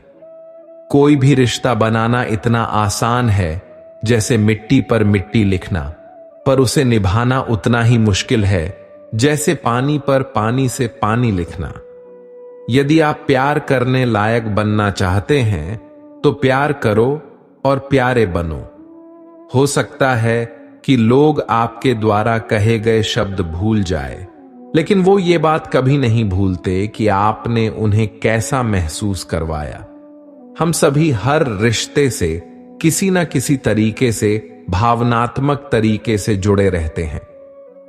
कोई भी रिश्ता बनाना इतना आसान है जैसे मिट्टी पर मिट्टी लिखना, पर उसे निभाना उतना ही मुश्किल है जैसे पानी पर पानी से पानी लिखना। यदि आप प्यार करने लायक बनना चाहते हैं तो प्यार करो और प्यारे बनो। हो सकता है कि लोग आपके द्वारा कहे गए शब्द भूल जाए, लेकिन वो ये बात कभी नहीं भूलते कि आपने उन्हें कैसा महसूस करवाया। हम सभी हर रिश्ते से किसी न किसी तरीके से भावनात्मक तरीके से जुड़े रहते हैं।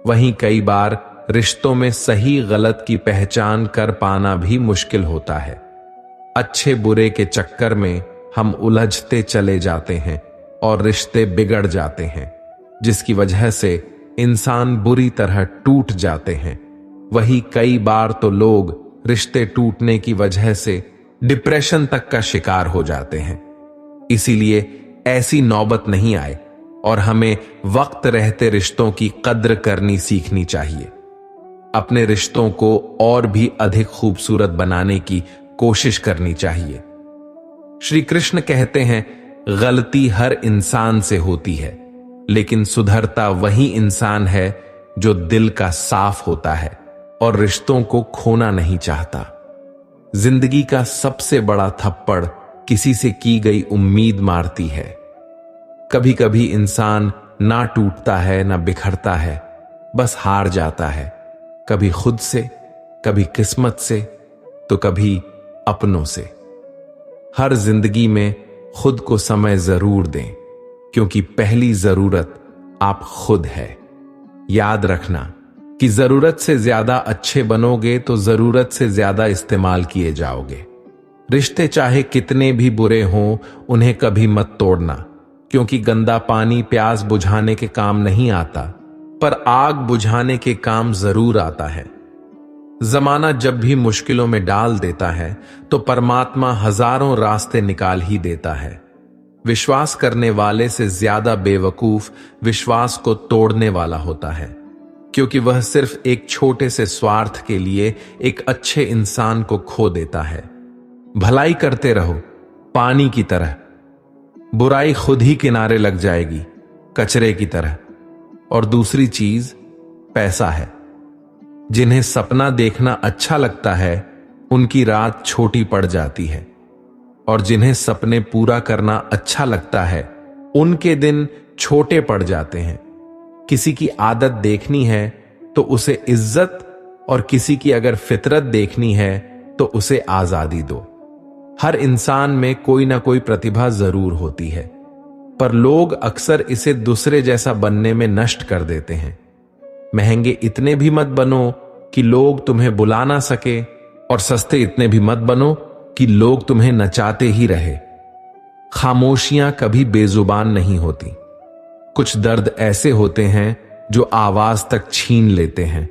वहीं कई बार रिश्तों में सही गलत की पहचान कर पाना भी मुश्किल होता है। अच्छे बुरे के चक्कर में हम उलझते चले जाते हैं और रिश्ते बिगड़ जाते हैं, जिसकी वजह से इंसान बुरी तरह टूट जाते हैं। वही कई बार तो लोग रिश्ते टूटने की वजह से डिप्रेशन तक का शिकार हो जाते हैं। इसीलिए ऐसी नौबत नहीं आए और हमें वक्त रहते रिश्तों की कद्र करनी सीखनी चाहिए। अपने रिश्तों को और भी अधिक खूबसूरत बनाने की कोशिश करनी चाहिए। श्री कृष्ण कहते हैं, गलती हर इंसान से होती है, लेकिन सुधरता वही इंसान है जो दिल का साफ होता है और रिश्तों को खोना नहीं चाहता। जिंदगी का सबसे बड़ा थप्पड़ किसी से की गई उम्मीद मारती है। कभी कभी इंसान ना टूटता है ना बिखरता है, बस हार जाता है, कभी खुद से, कभी किस्मत से, तो कभी अपनों से। हर जिंदगी में खुद को समय जरूर दें, क्योंकि पहली जरूरत आप खुद है। याद रखना कि जरूरत से ज्यादा अच्छे बनोगे तो जरूरत से ज्यादा इस्तेमाल किए जाओगे। रिश्ते चाहे कितने भी बुरे हों, उन्हें कभी मत तोड़ना, क्योंकि गंदा पानी प्यास बुझाने के काम नहीं आता, पर आग बुझाने के काम जरूर आता है। जमाना जब भी मुश्किलों में डाल देता है तो परमात्मा हजारों रास्ते निकाल ही देता है। विश्वास करने वाले से ज्यादा बेवकूफ विश्वास को तोड़ने वाला होता है, क्योंकि वह सिर्फ एक छोटे से स्वार्थ के लिए एक अच्छे इंसान को खो देता है। भलाई करते रहो पानी की तरह, बुराई खुद ही किनारे लग जाएगी कचरे की तरह। और दूसरी चीज पैसा है। जिन्हें सपना देखना अच्छा लगता है उनकी रात छोटी पड़ जाती है, और जिन्हें सपने पूरा करना अच्छा लगता है उनके दिन छोटे पड़ जाते हैं। किसी की आदत देखनी है तो उसे इज्जत, और किसी की अगर फितरत देखनी है तो उसे आजादी दो। हर इंसान में कोई ना कोई प्रतिभा जरूर होती है, पर लोग अक्सर इसे दूसरे जैसा बनने में नष्ट कर देते हैं। महंगे इतने भी मत बनो कि लोग तुम्हें बुला ना सके, और सस्ते इतने भी मत बनो कि लोग तुम्हें नचाते ही रहे। खामोशियां कभी बेजुबान नहीं होती। कुछ दर्द ऐसे होते हैं जो आवाज तक छीन लेते हैं।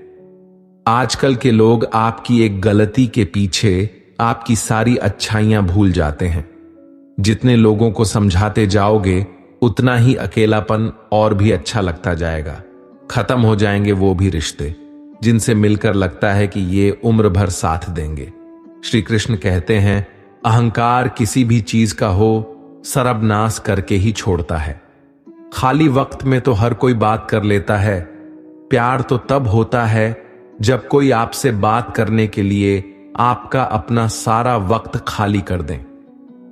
आजकल के लोग आपकी एक गलती के पीछे आपकी सारी अच्छाइयां भूल जाते हैं। जितने लोगों को समझाते जाओगे उतना ही अकेलापन और भी अच्छा लगता जाएगा। खत्म हो जाएंगे वो भी रिश्ते जिनसे मिलकर लगता है कि ये उम्र भर साथ देंगे। श्री कृष्ण कहते हैं, अहंकार किसी भी चीज का हो सर्वनाश करके ही छोड़ता है। खाली वक्त में तो हर कोई बात कर लेता है। प्यार तो तब होता है जब कोई आपसे बात करने के लिए आपका अपना सारा वक्त खाली कर दें।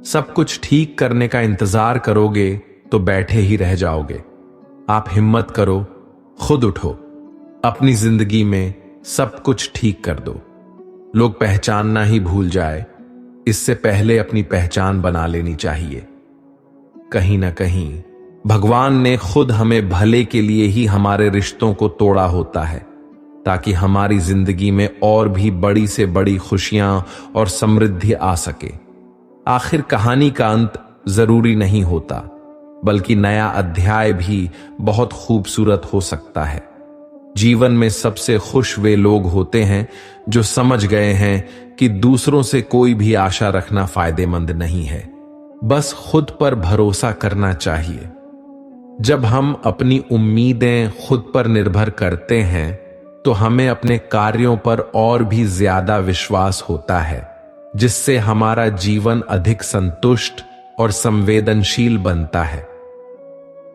सब कुछ ठीक करने का इंतजार करोगे तो बैठे ही रह जाओगे। आप हिम्मत करो, खुद उठो, अपनी जिंदगी में सब कुछ ठीक कर दो। लोग पहचानना ही भूल जाए, इससे पहले अपनी पहचान बना लेनी चाहिए। कहीं ना कहीं भगवान ने खुद हमें भले के लिए ही हमारे रिश्तों को तोड़ा होता है, ताकि हमारी जिंदगी में और भी बड़ी से बड़ी खुशियां और समृद्धि आ सके। आखिर कहानी का अंत जरूरी नहीं होता, बल्कि नया अध्याय भी बहुत खूबसूरत हो सकता है। जीवन में सबसे खुश वे लोग होते हैं जो समझ गए हैं कि दूसरों से कोई भी आशा रखना फायदेमंद नहीं है, बस खुद पर भरोसा करना चाहिए। जब हम अपनी उम्मीदें खुद पर निर्भर करते हैं तो हमें अपने कार्यों पर और भी ज्यादा विश्वास होता है, जिससे हमारा जीवन अधिक संतुष्ट और संवेदनशील बनता है।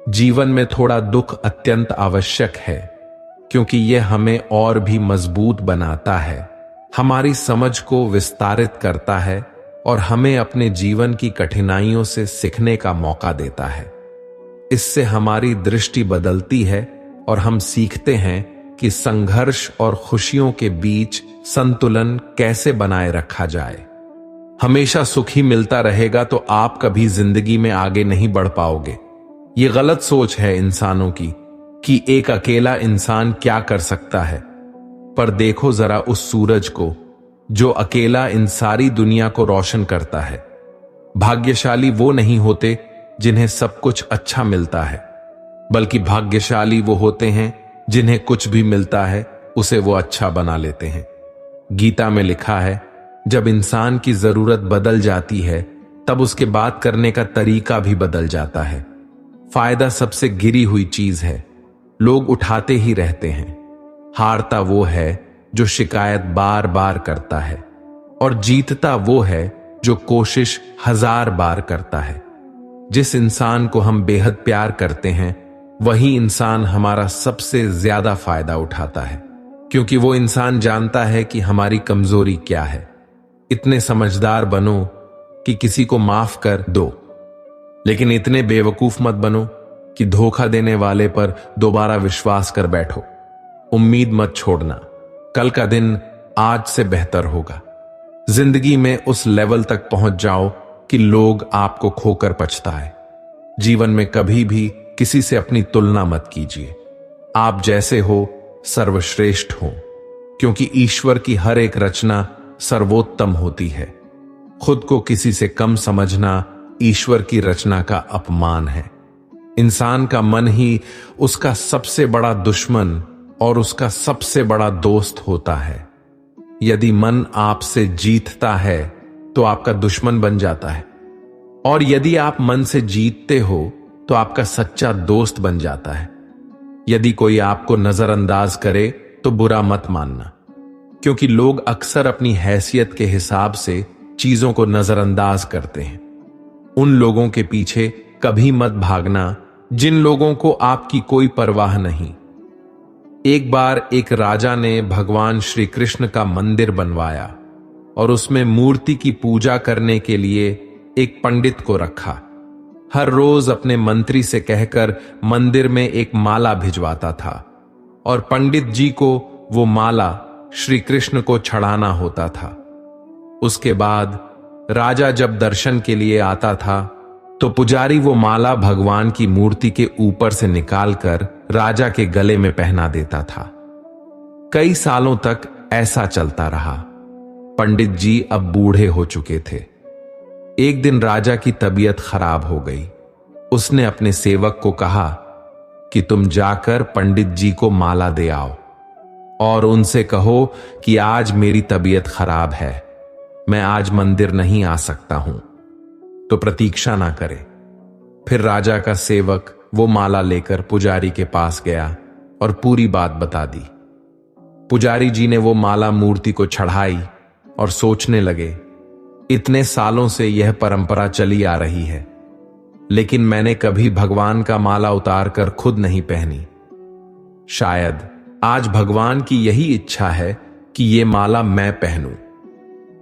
जीवन में थोड़ा दुख अत्यंत आवश्यक है, क्योंकि यह हमें और भी मजबूत बनाता है, हमारी समझ को विस्तारित करता है और हमें अपने जीवन की कठिनाइयों से सीखने का मौका देता है। इससे हमारी दृष्टि बदलती है और हम सीखते हैं कि संघर्ष और खुशियों के बीच संतुलन कैसे बनाए रखा जाए। हमेशा सुख ही मिलता रहेगा तो आप कभी जिंदगी में आगे नहीं बढ़ पाओगे। ये गलत सोच है इंसानों की कि एक अकेला इंसान क्या कर सकता है। पर देखो जरा उस सूरज को जो अकेला इन सारी दुनिया को रोशन करता है। भाग्यशाली वो नहीं होते जिन्हें सब कुछ अच्छा मिलता है, बल्कि भाग्यशाली वो होते हैं जिन्हें कुछ भी मिलता है उसे वो अच्छा बना लेते हैं। गीता में लिखा है, जब इंसान की जरूरत बदल जाती है तब उसके बात करने का तरीका भी बदल जाता है। फायदा सबसे गिरी हुई चीज है, लोग उठाते ही रहते हैं। हारता वो है जो शिकायत बार बार करता है, और जीतता वो है जो कोशिश 1000 बार करता है। जिस इंसान को हम बेहद प्यार करते हैं वही इंसान हमारा सबसे ज्यादा फायदा उठाता है, क्योंकि वो इंसान जानता है कि हमारी कमजोरी क्या है। इतने समझदार बनो कि किसी को माफ कर दो, लेकिन इतने बेवकूफ मत बनो कि धोखा देने वाले पर दोबारा विश्वास कर बैठो। उम्मीद मत छोड़ना, कल का दिन आज से बेहतर होगा। जिंदगी में उस लेवल तक पहुंच जाओ कि लोग आपको खोकर पछताए। जीवन में कभी भी किसी से अपनी तुलना मत कीजिए। आप जैसे हो सर्वश्रेष्ठ हो, क्योंकि ईश्वर की हर एक रचना सर्वोत्तम होती है। खुद को किसी से कम समझना ईश्वर की रचना का अपमान है। इंसान का मन ही उसका सबसे बड़ा दुश्मन और उसका सबसे बड़ा दोस्त होता है। यदि मन आपसे जीतता है तो आपका दुश्मन बन जाता है। और यदि आप मन से जीतते हो तो आपका सच्चा दोस्त बन जाता है। यदि कोई आपको नजरअंदाज करे तो बुरा मत मानना, क्योंकि लोग अक्सर अपनी हैसियत के हिसाब से चीजों को नजरअंदाज करते हैं। उन लोगों के पीछे कभी मत भागना जिन लोगों को आपकी कोई परवाह नहीं। एक बार एक राजा ने भगवान श्री कृष्ण का मंदिर बनवाया और उसमें मूर्ति की पूजा करने के लिए एक पंडित को रखा। हर रोज अपने मंत्री से कहकर मंदिर में एक माला भिजवाता था और पंडित जी को वो माला श्री कृष्ण को चढ़ाना होता था। उसके बाद राजा जब दर्शन के लिए आता था तो पुजारी वो माला भगवान की मूर्ति के ऊपर से निकालकर राजा के गले में पहना देता था। कई सालों तक ऐसा चलता रहा। पंडित जी अब बूढ़े हो चुके थे। एक दिन राजा की तबीयत खराब हो गई। उसने अपने सेवक को कहा कि तुम जाकर पंडित जी को माला दे आओ और उनसे कहो कि आज मेरी तबीयत खराब है, मैं आज मंदिर नहीं आ सकता हूं, तो प्रतीक्षा ना करे। फिर राजा का सेवक वो माला लेकर पुजारी के पास गया और पूरी बात बता दी। पुजारी जी ने वो माला मूर्ति को चढ़ाई और सोचने लगे, इतने सालों से यह परंपरा चली आ रही है, लेकिन मैंने कभी भगवान का माला उतार कर खुद नहीं पहनी। शायद आज भगवान की यही इच्छा है कि ये माला मैं पहनूं।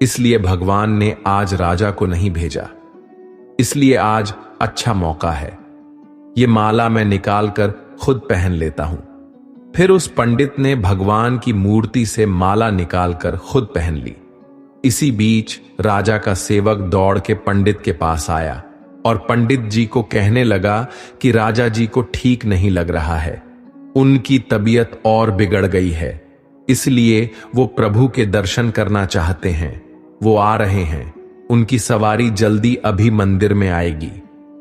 इसलिए भगवान ने आज राजा को नहीं भेजा। इसलिए आज अच्छा मौका है, ये माला मैं निकालकर खुद पहन लेता हूं। फिर उस पंडित ने भगवान की मूर्ति से माला निकालकर खुद पहन ली। इसी बीच राजा का सेवक दौड़ के पंडित के पास आया और पंडित जी को कहने लगा कि राजा जी को ठीक नहीं लग रहा है, उनकी तबीयत और बिगड़ गई है, इसलिए वो प्रभु के दर्शन करना चाहते हैं। वो आ रहे हैं, उनकी सवारी जल्दी अभी मंदिर में आएगी।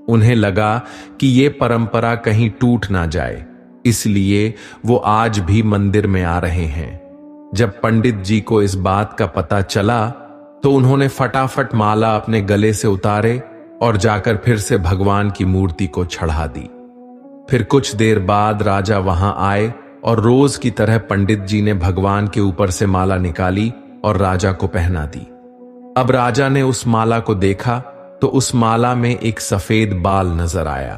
उन्हें लगा कि ये परंपरा कहीं टूट ना जाए, इसलिए वो आज भी मंदिर में आ रहे हैं। जब पंडित जी को इस बात का पता चला तो उन्होंने फटाफट माला अपने गले से उतारे और जाकर फिर से भगवान की मूर्ति को चढ़ा दी। फिर कुछ देर बाद राजा वहां आए और रोज की तरह पंडित जी ने भगवान के ऊपर से माला निकाली और राजा को पहना दी। अब राजा ने उस माला को देखा तो उस माला में एक सफेद बाल नजर आया।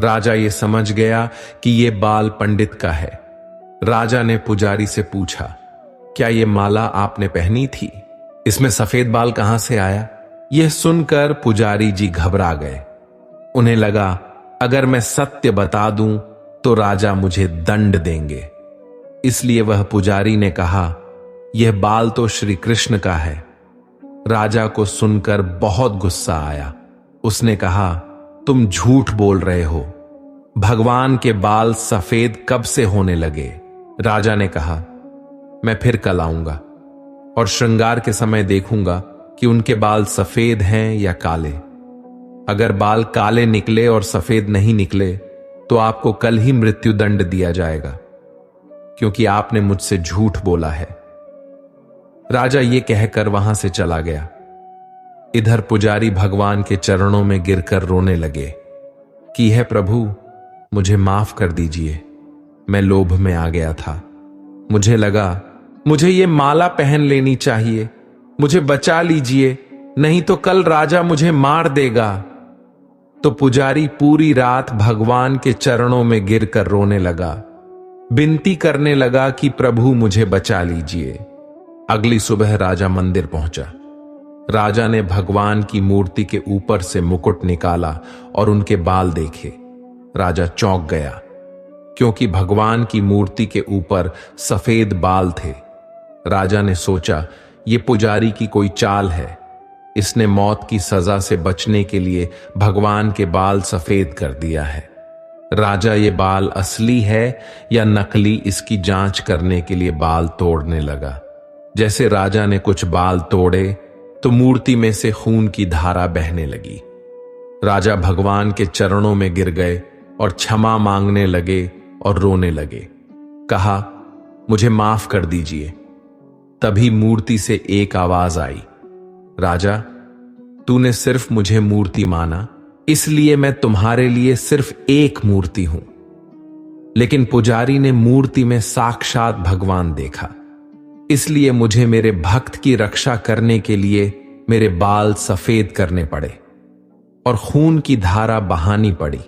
राजा ये समझ गया कि ये बाल पंडित का है। राजा ने पुजारी से पूछा, क्या ये माला आपने पहनी थी? इसमें सफेद बाल कहां से आया? यह सुनकर पुजारी जी घबरा गए। उन्हें लगा अगर मैं सत्य बता दूं तो राजा मुझे दंड देंगे। इसलिए वह पुजारी ने कहा, यह बाल तो श्री कृष्ण का है। राजा को सुनकर बहुत गुस्सा आया। उसने कहा, तुम झूठ बोल रहे हो, भगवान के बाल सफेद कब से होने लगे? राजा ने कहा, मैं फिर कल आऊंगा और श्रृंगार के समय देखूंगा कि उनके बाल सफेद हैं या काले। अगर बाल काले निकले और सफेद नहीं निकले तो आपको कल ही मृत्यु दंड दिया जाएगा, क्योंकि आपने मुझसे झूठ बोला है। राजा ये कहकर वहां से चला गया। इधर पुजारी भगवान के चरणों में गिरकर रोने लगे कि हे प्रभु, मुझे माफ कर दीजिए, मैं लोभ में आ गया था। मुझे लगा मुझे ये माला पहन लेनी चाहिए, मुझे बचा लीजिए, नहीं तो कल राजा मुझे मार देगा। तो पुजारी पूरी रात भगवान के चरणों में गिरकर रोने लगा, विनती करने लगा कि प्रभु मुझे बचा लीजिए। अगली सुबह राजा मंदिर पहुंचा। राजा ने भगवान की मूर्ति के ऊपर से मुकुट निकाला और उनके बाल देखे। राजा चौंक गया, क्योंकि भगवान की मूर्ति के ऊपर सफेद बाल थे। राजा ने सोचा, ये पुजारी की कोई चाल है, इसने मौत की सजा से बचने के लिए भगवान के बाल सफेद कर दिया है। राजा ये बाल असली है या नकली, इसकी जांच करने के लिए बाल तोड़ने लगा। जैसे राजा ने कुछ बाल तोड़े तो मूर्ति में से खून की धारा बहने लगी। राजा भगवान के चरणों में गिर गए और क्षमा मांगने लगे और रोने लगे। कहा, मुझे माफ कर दीजिए। तभी मूर्ति से एक आवाज आई, राजा, तूने सिर्फ मुझे मूर्ति माना, इसलिए मैं तुम्हारे लिए सिर्फ एक मूर्ति हूं। लेकिन पुजारी ने मूर्ति में साक्षात भगवान देखा, इसलिए मुझे मेरे भक्त की रक्षा करने के लिए मेरे बाल सफेद करने पड़े और खून की धारा बहानी पड़ी,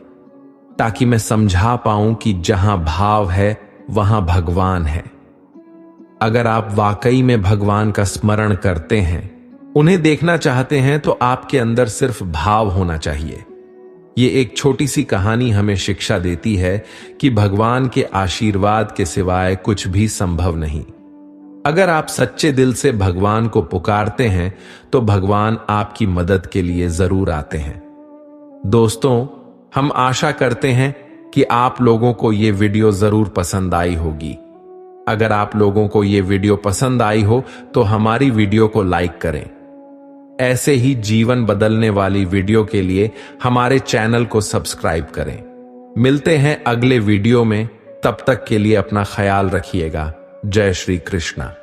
ताकि मैं समझा पाऊं कि जहां भाव है वहां भगवान है। अगर आप वाकई में भगवान का स्मरण करते हैं, उन्हें देखना चाहते हैं, तो आपके अंदर सिर्फ भाव होना चाहिए। ये एक छोटी सी कहानी हमें शिक्षा देती है कि भगवान के आशीर्वाद के सिवाय कुछ भी संभव नहीं। अगर आप सच्चे दिल से भगवान को पुकारते हैं, तो भगवान आपकी मदद के लिए जरूर आते हैं। दोस्तों, हम आशा करते हैं कि आप लोगों को ये वीडियो जरूर पसंद आई होगी। अगर आप लोगों को ये वीडियो पसंद आई हो तो हमारी वीडियो को लाइक करें। ऐसे ही जीवन बदलने वाली वीडियो के लिए हमारे चैनल को सब्सक्राइब करें। मिलते हैं अगले वीडियो में, तब तक के लिए अपना ख्याल रखिएगा। जय श्री कृष्णा।